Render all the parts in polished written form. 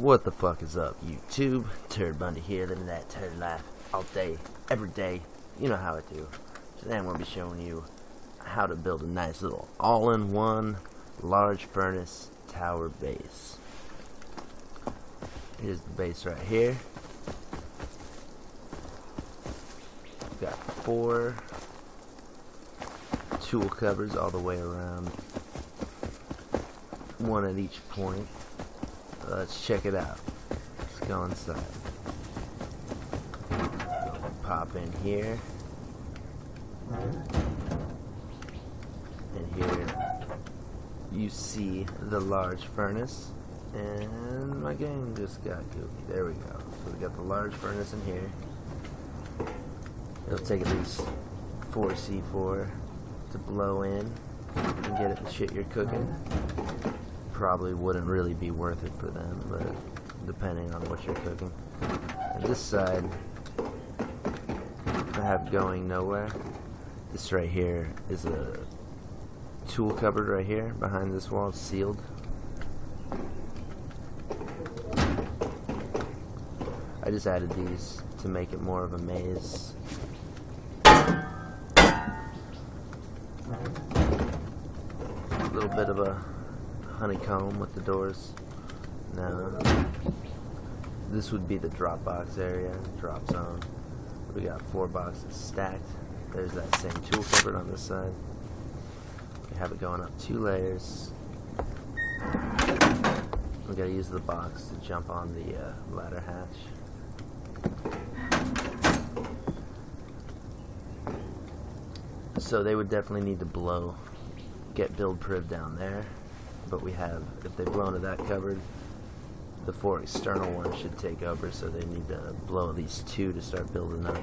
What the fuck is up, YouTube? Turd Bundy here, living that turd life all day, every day. You know how I do. Today I'm going to be showing you how to build a nice little all-in-one large furnace tower base. Here's the base right here. We've got 4 tool cupboards all the way around, one at each point. Let's check it out. Let's go inside. Pop in here. And here you see the large furnace. And my game just got goofy. There we go. So we got the large furnace in here. It'll take at least 4 C4 to blow in and get it the shit you're cooking. Probably wouldn't really be worth it for them, but depending on what you're cooking. And this side I have going nowhere. This right here is a tool cupboard right here behind this wall. It's sealed. I just added these to make it more of a maze. A little bit of a honeycomb with the doors. Now this would be the drop box area, drop zone. We got 4 boxes stacked. There's that same tool cupboard on this side. We have it going up 2 layers. We gotta use the box to jump on the ladder hatch. So they would definitely need to get build priv down there. But we have, if they blow into that cupboard, the 4 external ones should take over, so they need to blow at least 2 to start building up.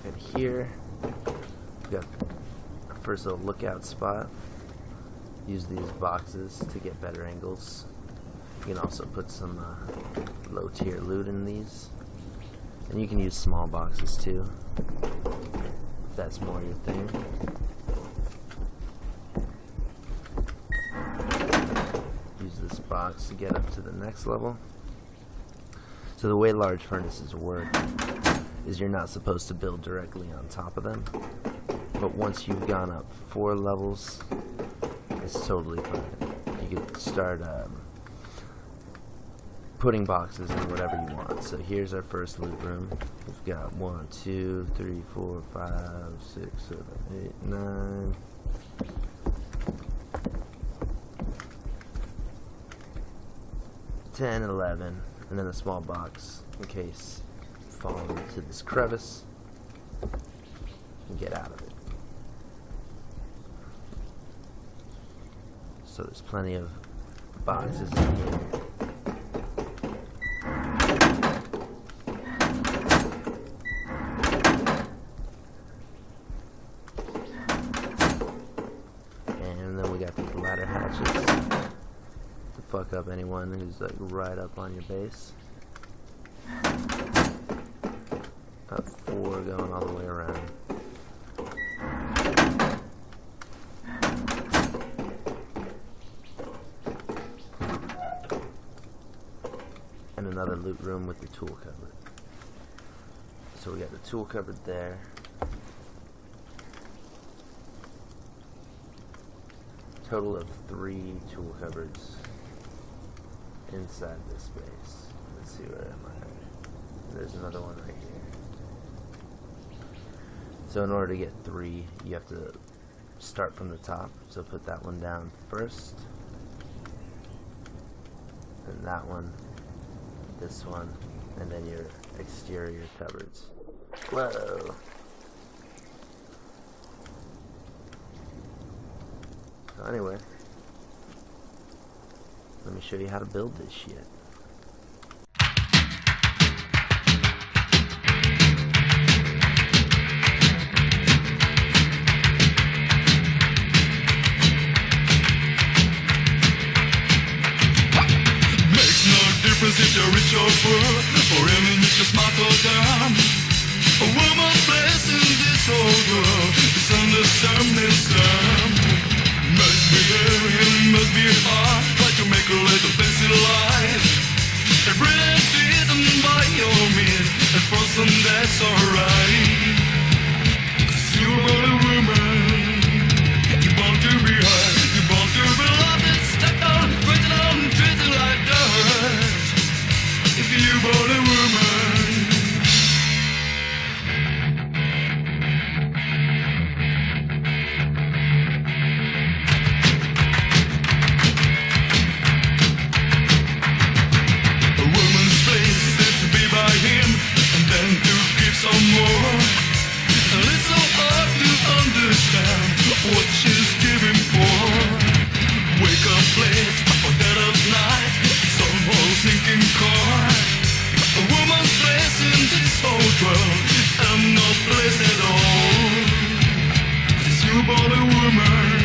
And here, we got our first little lookout spot. Use these boxes to get better angles. You can also put some low tier loot in these. And you can use small boxes too, if that's more your thing. Box to get up to the next level. So the way large furnaces work is you're not supposed to build directly on top of them, but once you've gone up 4 levels, it's totally fine. You can start putting boxes in whatever you want. So here's our first loot room. We've got 1, 2, 3, 4, 5, 6, 7, 8, 9. 10, 11, and then a small box in case you fall into this crevice and get out of it. So there's plenty of boxes in here. And then we got these ladder hatches. Fuck up anyone who's like right up on your base. Got 4 going all the way around. And another loot room with the tool cupboard. So we got the tool cupboard there. Total of 3 tool cupboards inside this space. Let's see, where am I? There's another one right here. So in order to get 3, you have to start from the top. So put that one down first, and that one, this one, and then your exterior cupboards. Whoa! So anyway, let me show you how to build this shit. Makes no difference if you're rich or poor, or even if you're smart or dumb. A woman's place in this whole world is under some Must be hard, try to make a little fancy life. You born a woman.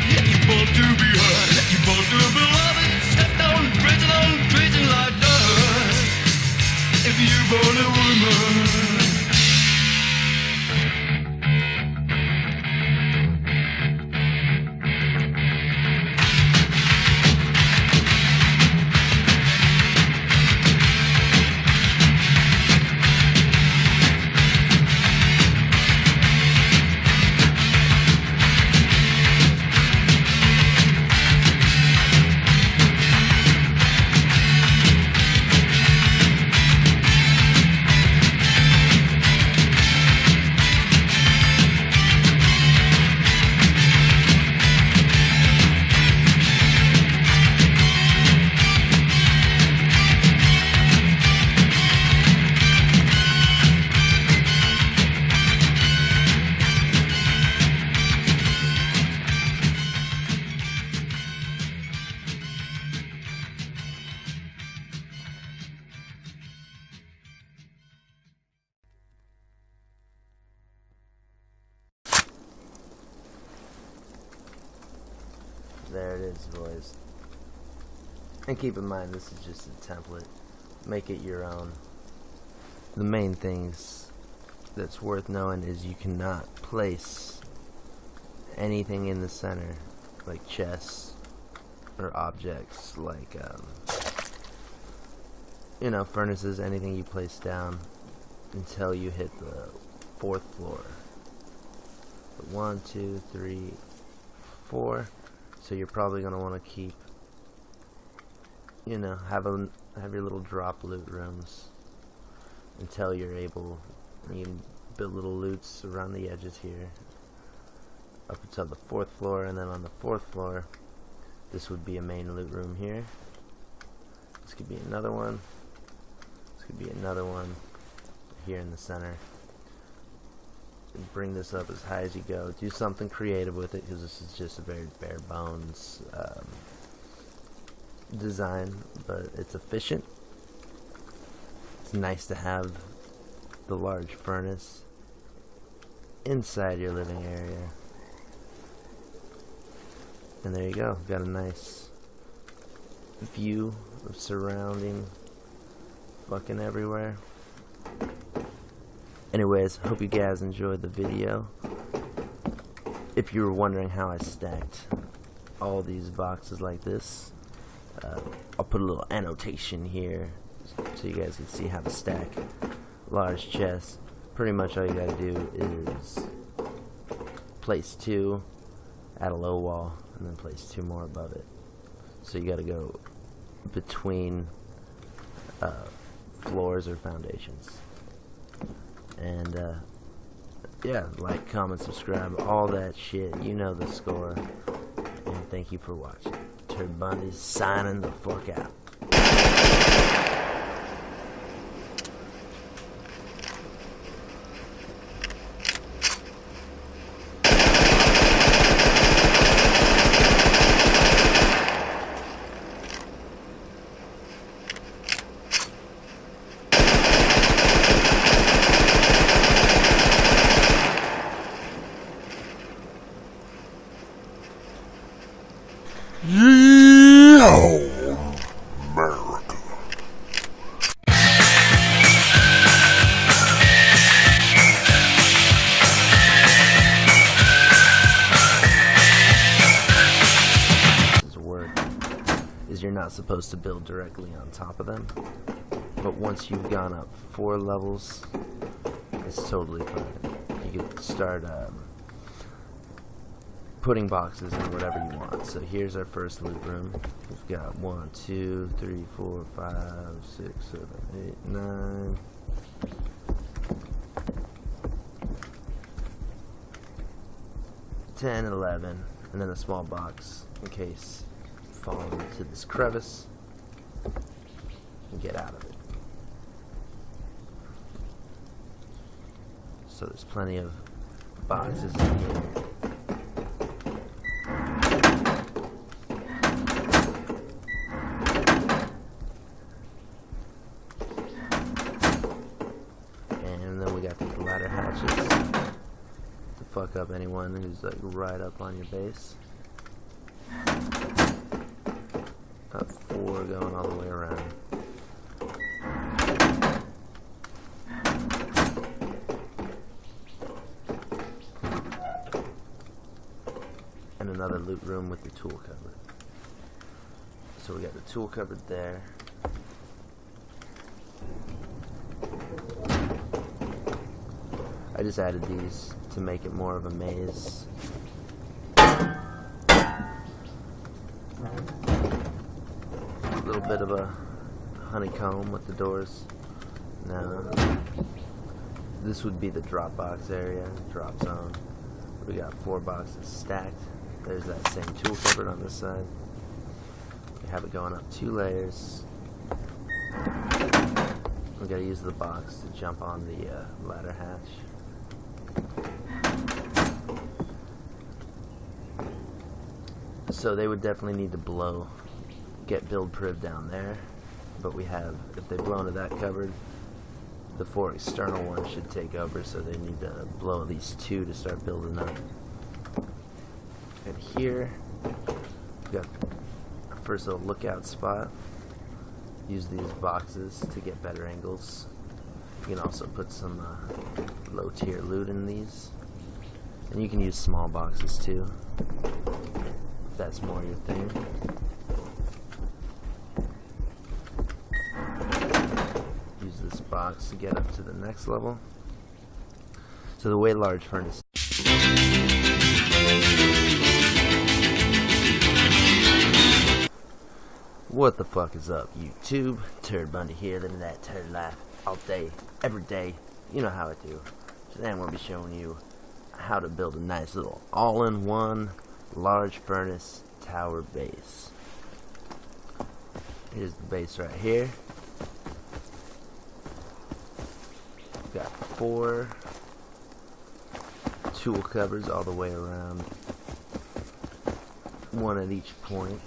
You born to be heard. You born to be loved. Step down, preaching like dirt. If you born a woman. There it is, boys. And keep in mind, this is just a template. Make it your own. The main things that's worth knowing is you cannot place anything in the center, like chests or objects, like you know, furnaces, anything you place down until you hit the 4th floor. 1, 2, 3, 4. So you're probably gonna want to keep, you know, have your little drop loot rooms until you're able. You can build little loots around the edges here, up until the 4th floor, and then on the 4th floor, this would be a main loot room here. This could be another one. This could be another one here in the center. Bring this up as high as you go. Do something creative with it, because this is just a very bare bones design, but it's efficient. It's nice to have the large furnace inside your living area. And there you go. Got a nice view of surrounding fucking everywhere. Anyways, hope you guys enjoyed the video. If you were wondering how I stacked all these boxes like this, I'll put a little annotation here so you guys can see how to stack large chests. Pretty much all you gotta do is place 2, add a low wall, and then place 2 more above it. So you gotta go between floors or foundations. And yeah, like, comment, subscribe, all that shit. You know the score. And thank you for watching. Turd Bundy signing the fuck out. America. Work is you're not supposed to build directly on top of them, but once you've gone up 4 levels, it's totally fine. You can start putting boxes in whatever you want. So here's our first loot room. We've got 1, 2, 3, 4, 5, 6, 7, 8, 9. 10, 11, and then a small box in case you fall into this crevice and get out of it. So there's plenty of boxes in here. And then we got these ladder hatches to fuck up anyone one who's like right up on your base. Got 4 going all the way around. And another loot room with the tool cupboard. So we got the tool cupboard there. I just added these to make it more of a maze. A little bit of a honeycomb with the doors. Now, this would be the drop box area, drop zone. We got 4 boxes stacked. There's that same tool cupboard on this side. We have it going up 2 layers. We gotta use the box to jump on the ladder hatch. So they would definitely need to get build priv down there, but we have, if they blow into that cupboard, the 4 external ones should take over, so they need to blow at least 2 to start building up. And here, we got our first little lookout spot. Use these boxes to get better angles. You can also put some low tier loot in these. And you can use small boxes too, if that's more your thing. Use this box to get up to the next level. So the way large furnace. What the fuck is up, YouTube? Turd Bundy here, living that turd life all day, every day. You know how I do. Today I'm going to be showing you how to build a nice little all-in-one large furnace tower base. Here's the base right here. Got 4 tool cupboards all the way around, 1 at each point.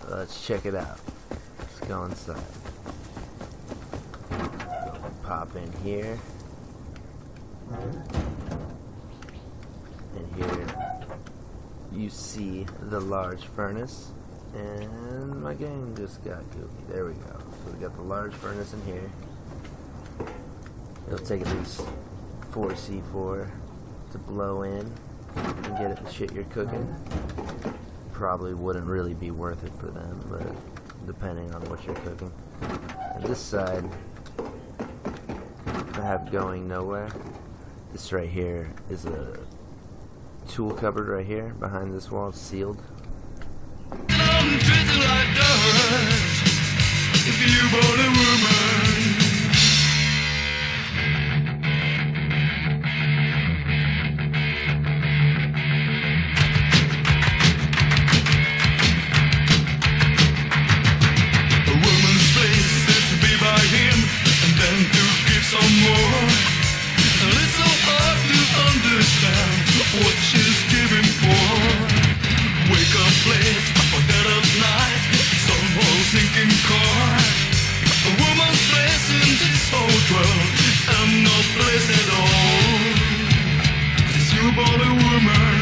Let's check it out. Let's go inside. Pop in here. And here you see the large furnace. And my game just got goofy. There we go. So we got the large furnace in here. It'll take at least 4 C4 to blow in and get it the shit you're cooking. Probably wouldn't really be worth it for them, but depending on what you're cooking. And this side I have going nowhere. This right here is a tool cupboard right here behind this wall. It's sealed. If you born a woman, a woman's place is to be by him and then to give some more. And it's so hard to understand what she's giving for. Wake up late or dead of night, some old sinking car. A woman's place in this whole world, and no place at all. Since you born a woman,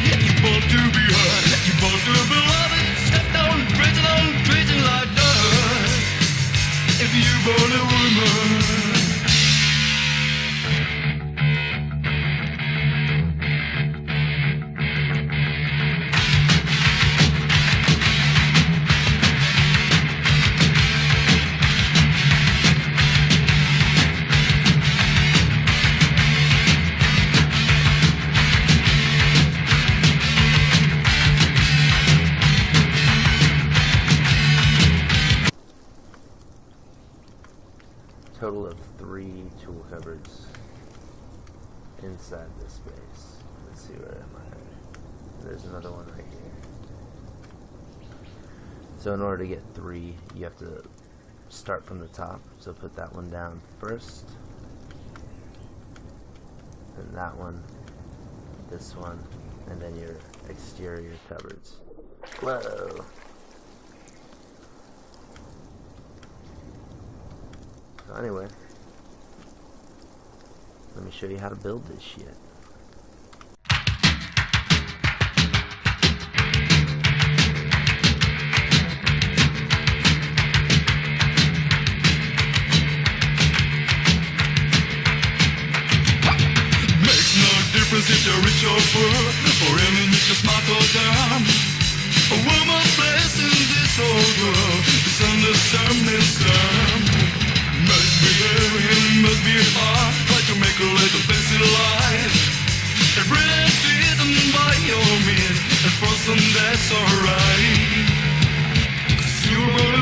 you born to be heard, you born to be loved. Step down, preaching like dirt. If you born a woman. Total of 3 tool cupboards inside this space. Let's see, where am I? There's another one right here. So in order to get 3, you have to start from the top. So put that one down first, and that one, this one, and then your exterior cupboards. Whoa! So anyway, let me show you how to build this shit. chauffeur, or him in just my down. A woman's place in this old world is under some misterm. Must be very, must be hard, try to make a little fancy life. And brilliant freedom by your means, and for some that's alright. 'Cause you were